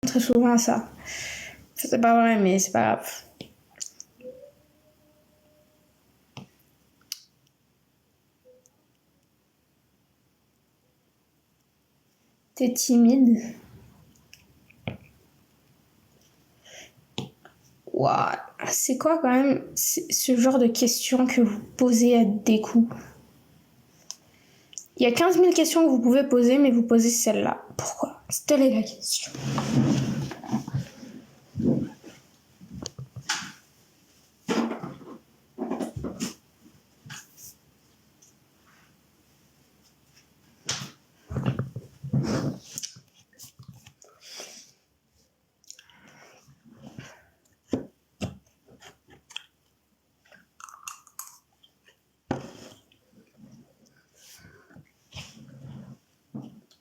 très souvent à ça. C'est pas vrai, mais c'est pas grave. T'es timide? Waouh, c'est quoi quand même ce genre de questions que vous posez à des coups? Il y a 15 000 questions que vous pouvez poser, mais vous posez celle-là. Pourquoi? Telle est la question.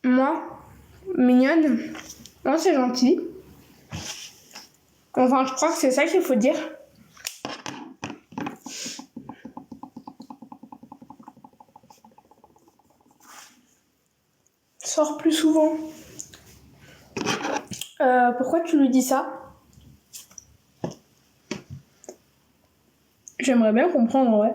Moi, mignonne, moi c'est gentil. Enfin, je crois que c'est ça qu'il faut dire. Sors plus souvent. Pourquoi tu lui dis ça? J'aimerais bien comprendre, ouais.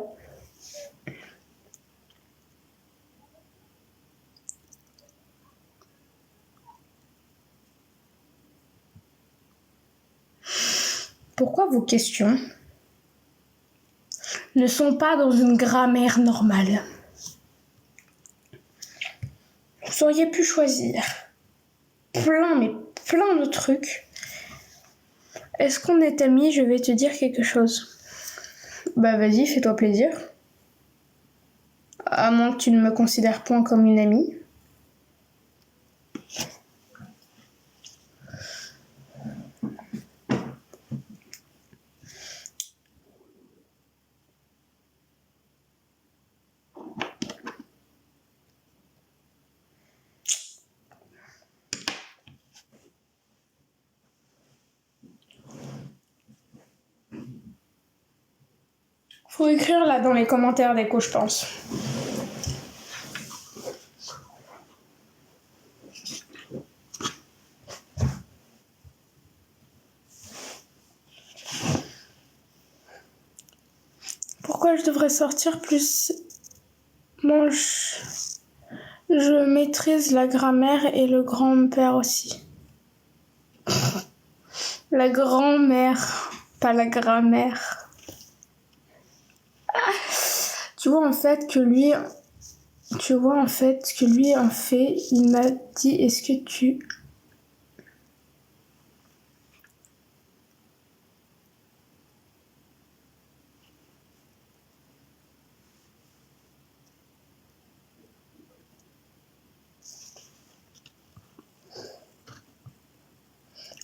Pourquoi vos questions ne sont pas dans une grammaire normale? Vous auriez pu choisir plein de trucs. Est-ce qu'on est amis? Je vais te dire quelque chose. Bah vas-y, fais-toi plaisir. À moins que tu ne me considères point comme une amie. Faut écrire là dans les commentaires d'écho, je pense. Pourquoi je devrais sortir plus? Moi, je maîtrise la grammaire et le grand-père aussi. La grand-mère, pas la grammaire. Tu vois en fait que lui, en fait, il m'a dit, est-ce que tu...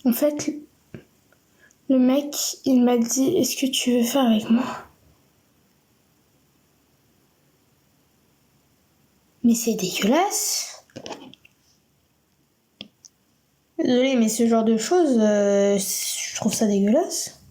En fait, le mec, il m'a dit, est-ce que tu veux faire avec moi? Mais c'est dégueulasse. Désolée, mais ce genre de choses, je trouve ça dégueulasse.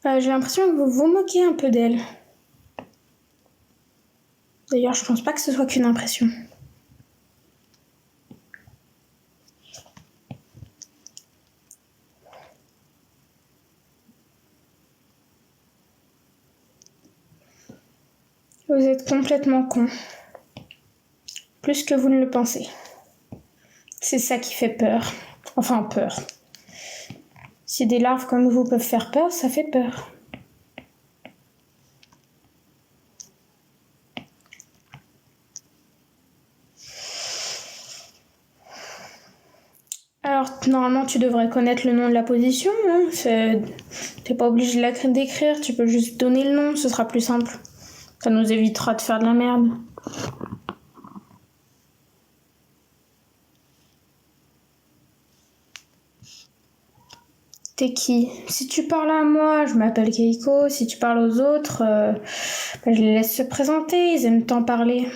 J'ai l'impression que vous vous moquez un peu d'elle. D'ailleurs, je pense pas que ce soit qu'une impression. Vous êtes complètement con. Plus que vous ne le pensez. C'est ça qui fait peur. Enfin, peur. Si des larves comme vous peuvent faire peur, ça fait peur. Alors, normalement, tu devrais connaître le nom de la position. Hein. T'es pas obligé de d'écrire, tu peux juste donner le nom, ce sera plus simple. Ça nous évitera de faire de la merde. T'es qui? Si tu parles à moi, je m'appelle Keiko. Si tu parles aux autres, je les laisse se présenter, ils aiment tant parler.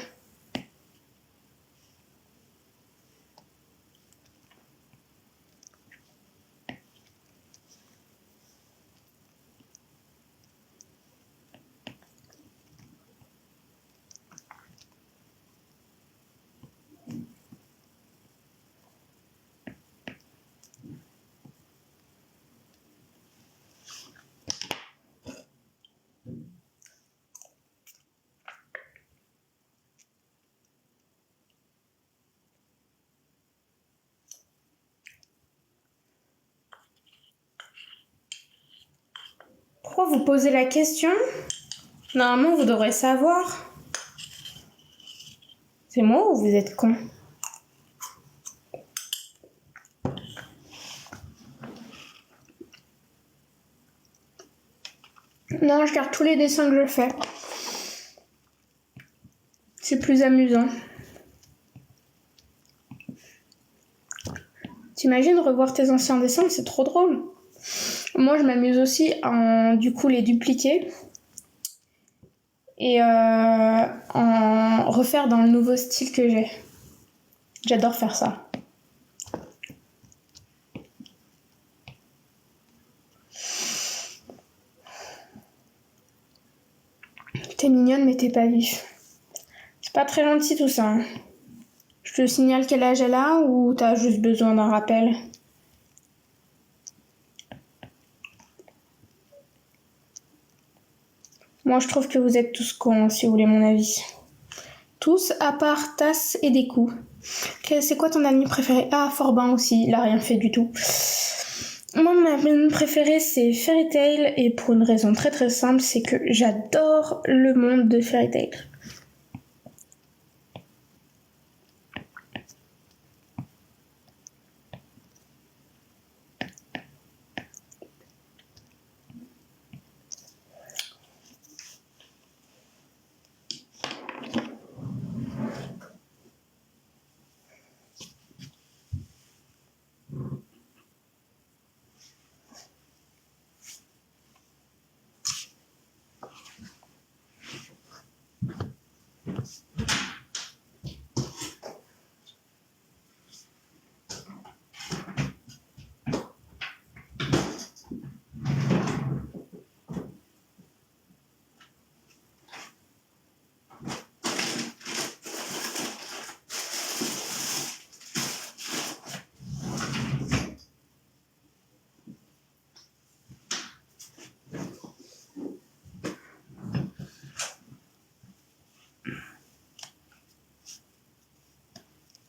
Pourquoi vous posez la question? Normalement, vous devrez savoir. C'est moi ou vous êtes con? Non, je garde tous les dessins que je fais. C'est plus amusant. T'imagines revoir tes anciens dessins, c'est trop drôle. Moi, je m'amuse aussi à du coup les dupliquer et en refaire dans le nouveau style que j'ai. J'adore faire ça. T'es mignonne, mais t'es pas vif. C'est pas très gentil tout ça. Hein. Je te signale quel âge elle a ou t'as juste besoin d'un rappel? Moi, je trouve que vous êtes tous cons, si vous voulez mon avis. Tous, à part Tasse et Deku. C'est quoi ton anime préféré? Ah, Forbin aussi, il a rien fait du tout. Moi, mon anime préféré, c'est Fairy Tail, et pour une raison très très simple, c'est que j'adore le monde de Fairy Tail.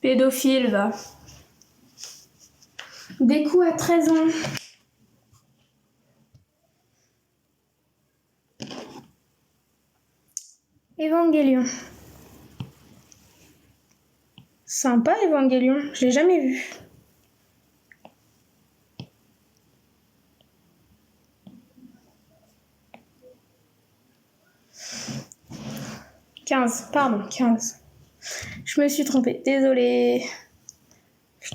Pédophile, va. Deku à 13 ans. Évangélion. Sympa, Évangélion. Je l'ai jamais vu. « 15, pardon, 15. Je me suis trompée, désolée.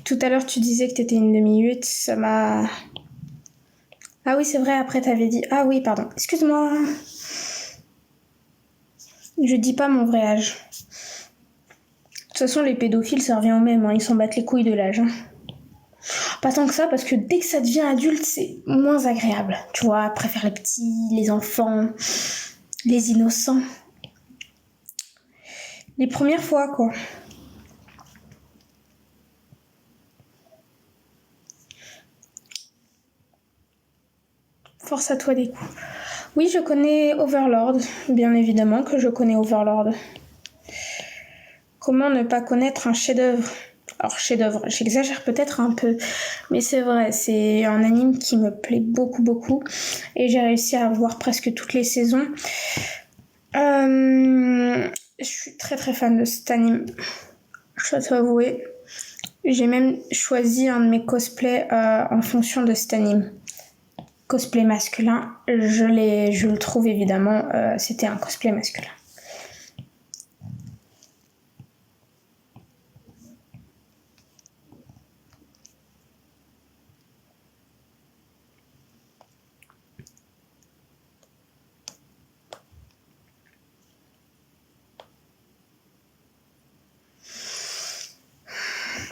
Tout à l'heure, tu disais que t'étais une demi-8, ça m'a... Ah oui, c'est vrai, après t'avais dit... Ah oui, pardon, excuse-moi. Je dis pas mon vrai âge. De toute façon, les pédophiles, ça revient au même, hein. Ils s'en battent les couilles de l'âge. Hein. Pas tant que ça, parce que dès que ça devient adulte, c'est moins agréable. Tu vois, préfère les petits, les enfants, les innocents. Les premières fois, quoi. Force à toi des coups. Oui, je connais Overlord. Bien évidemment que je connais Overlord. Comment ne pas connaître un chef-d'œuvre? Alors, chef-d'œuvre, j'exagère peut-être un peu, mais c'est vrai, c'est un anime qui me plaît beaucoup, beaucoup. Et j'ai réussi à voir presque toutes les saisons. Je suis très très fan de cet anime. Je dois t'avouer. J'ai même choisi un de mes cosplays en fonction de cet anime. Cosplay masculin, je le trouve évidemment, c'était un cosplay masculin.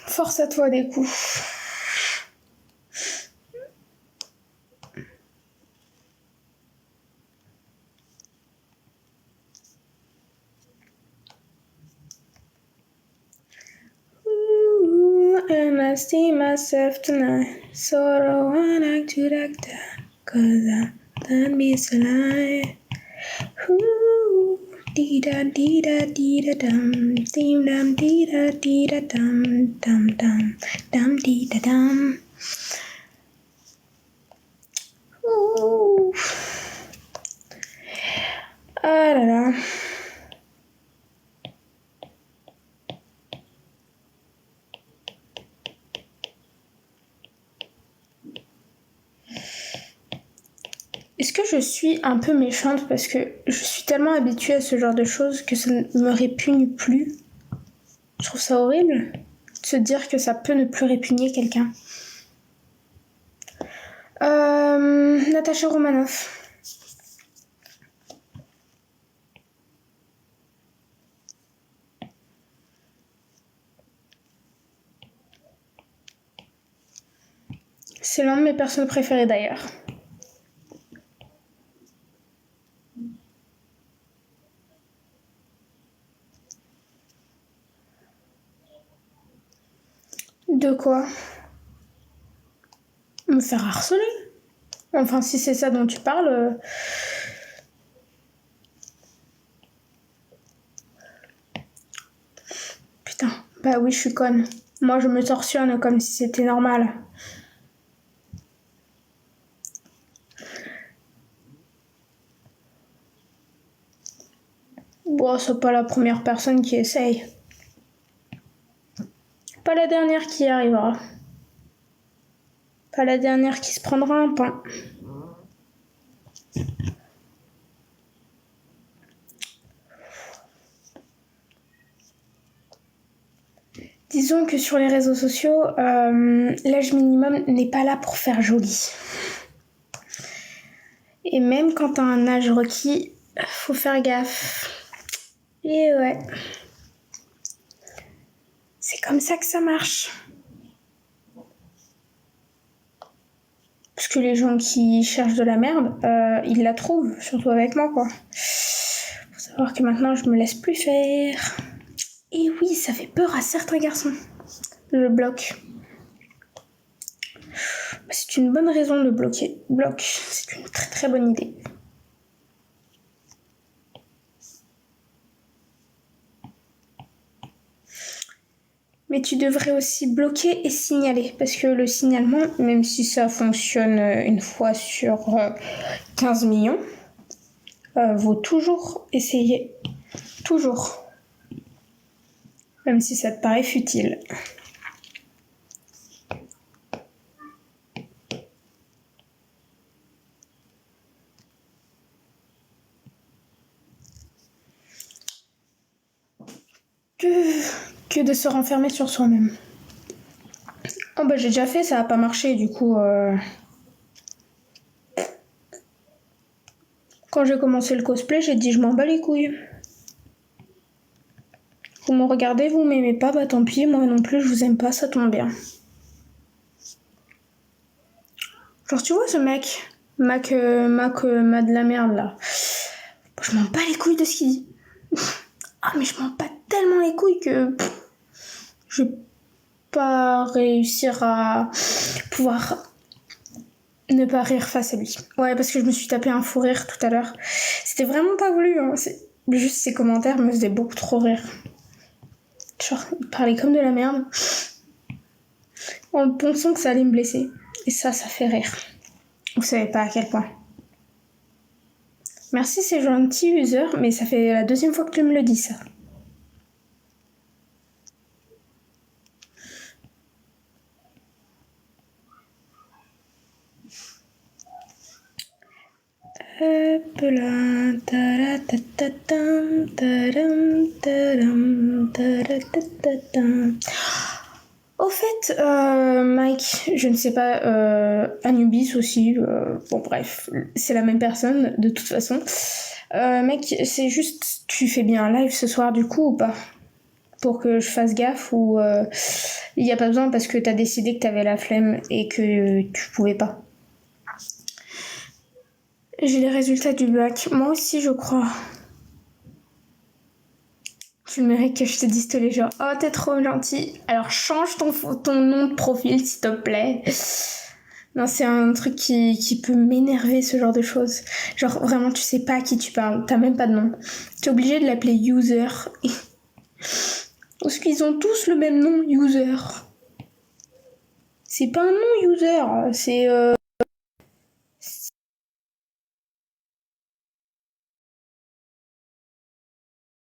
Force à toi des coups. I must see myself tonight. Sort of wanna to that cause I don't be so light. Dee da dum, dee dum dee da dum dum dee da dum. Ooh. Est-ce que je suis un peu méchante parce que je suis tellement habituée à ce genre de choses que ça ne me répugne plus? Je trouve ça horrible de se dire que ça peut ne plus répugner quelqu'un. Natacha Romanoff. C'est l'un de mes personnes préférées d'ailleurs. De quoi? Me faire harceler? Enfin, si c'est ça dont tu parles. Putain, bah oui, je suis conne. Moi, je me torsionne comme si c'était normal. Bon, c'est pas la première personne qui essaye. Pas la dernière qui y arrivera. Pas la dernière qui se prendra un pain. Disons que sur les réseaux sociaux, l'âge minimum n'est pas là pour faire joli. Et même quand t'as un âge requis, faut faire gaffe. Et ouais. C'est comme ça que ça marche. Parce que les gens qui cherchent de la merde, ils la trouvent, surtout avec moi, quoi. Faut savoir que maintenant, je me laisse plus faire. Et oui, ça fait peur à certains garçons. Je bloque. C'est une bonne raison de bloquer. Bloque, c'est une très très bonne idée. Mais tu devrais aussi bloquer et signaler. Parce que le signalement, même si ça fonctionne une fois sur 15 millions, vaut toujours essayer. Toujours. Même si ça te paraît futile. Que de se renfermer sur soi-même. Oh bah j'ai déjà fait, ça a pas marché, du coup... Quand j'ai commencé le cosplay, j'ai dit je m'en bats les couilles. Vous me regardez, vous m'aimez pas, bah tant pis, moi non plus je vous aime pas, ça tombe bien. Genre tu vois ce mec, Mac de la merde là. Je m'en bats les couilles de ce qu'il dit. Ah mais je m'en bats tellement les couilles que... je vais pas réussir à pouvoir ne pas rire face à lui. Ouais, parce que je me suis tapé un fou rire tout à l'heure. C'était vraiment pas voulu, hein. Juste ses commentaires me faisaient beaucoup trop rire. Genre, il parlait comme de la merde. En pensant que ça allait me blesser. Et ça fait rire. Vous savez pas à quel point. Merci, c'est gentil, user, mais ça fait la deuxième fois que tu me le dis, ça. Hop là. Au fait, Mike, je ne sais pas, Anubis aussi, bon bref, c'est la même personne de toute façon. Mec, c'est juste, tu fais bien un live ce soir du coup ou pas? Pour que je fasse gaffe ou il n'y a pas besoin parce que t'as décidé que t'avais la flemme et que tu pouvais pas. J'ai les résultats du bac, moi aussi je crois. Tu mérites que je te dise tous les jours. Oh, t'es trop gentil. Alors change ton nom de profil, s'il te plaît. Non, c'est un truc qui peut m'énerver, ce genre de choses. Genre, vraiment, tu sais pas à qui tu parles. T'as même pas de nom. T'es obligé de l'appeler user. Parce qu'ils ont tous le même nom, user. C'est pas un nom, user. C'est...